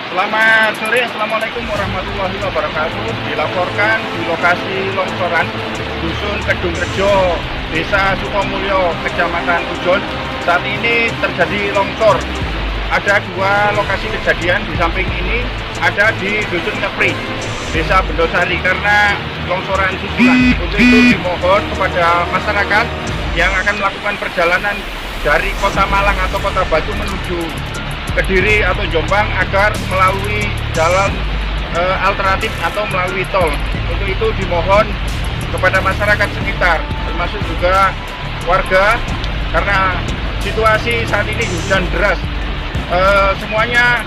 Selamat sore, Assalamualaikum warahmatullahi wabarakatuh. Dilaporkan di lokasi longsoran Dusun Kedung Rejo, Desa Sukomulyo, Kecamatan Pujon. Saat ini terjadi longsor. Ada dua lokasi kejadian. Di samping ini ada di Dusun Ngepri, Desa Bendosari, karena longsoran susulan. Untuk itu dimohon kepada masyarakat yang akan melakukan perjalanan dari Kota Malang atau Kota Batu menuju Kediri atau Jombang agar melalui jalan alternatif atau melalui tol. Untuk itu dimohon kepada masyarakat sekitar, termasuk juga warga, karena situasi saat ini hujan deras. Semuanya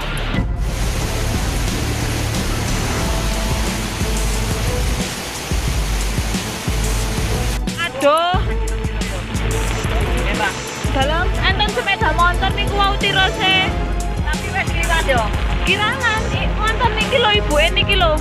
aduh dalam enten sepeda motor niku wau tirose tapi wis liwat yo kirangan wonten niki lho ibuke niki lho